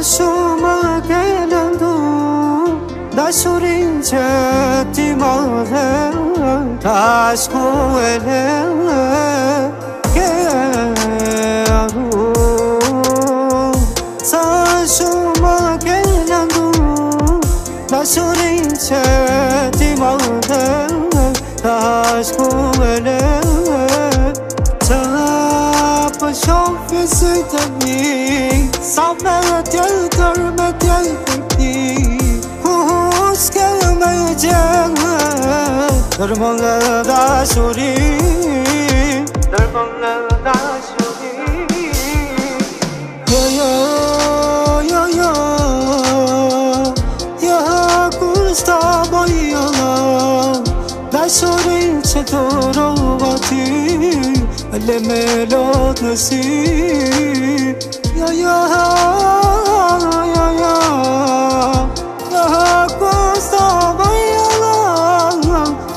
Shumë ke lëndu dashurin që ti më dhe tash ku e le ke arru sa shumë ke lëndu dashurin që ti më dhe tash ku e le shofi sytë e mi sa me tjetër me tjetër ti s'ke me gjenë dërmën dhe dashuri dërmën dhe dashuri kusta bojëna dashurin që të rova ti le me lot në si kusta bojëna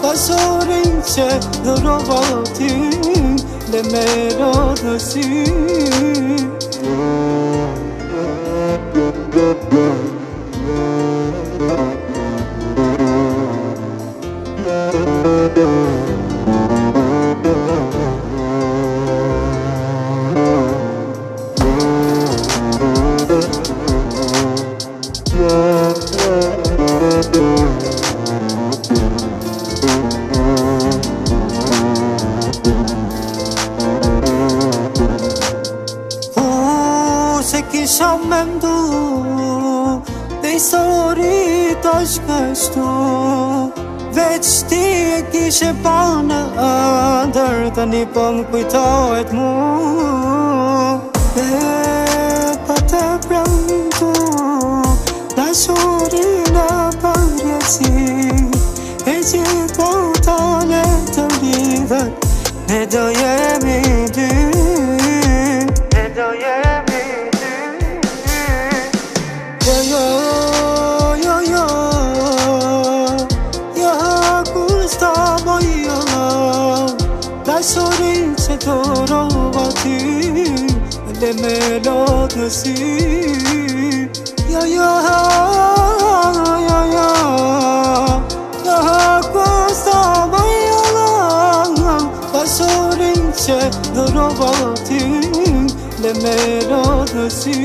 dashurin që të rova ti le me lot në si Se kisha me mdu dhe histori tash kështu veç ti e kishe pa në ëndër tani po m'kujtohet mu e pa të premtu dashurin e përjetësi e gjithë botën e të lidhet ne do jemi dy ne do jemi kusta bojëna dashurin që të rova ti le me lot në si kusta bojëna dashurin që të rova ti le me lot në si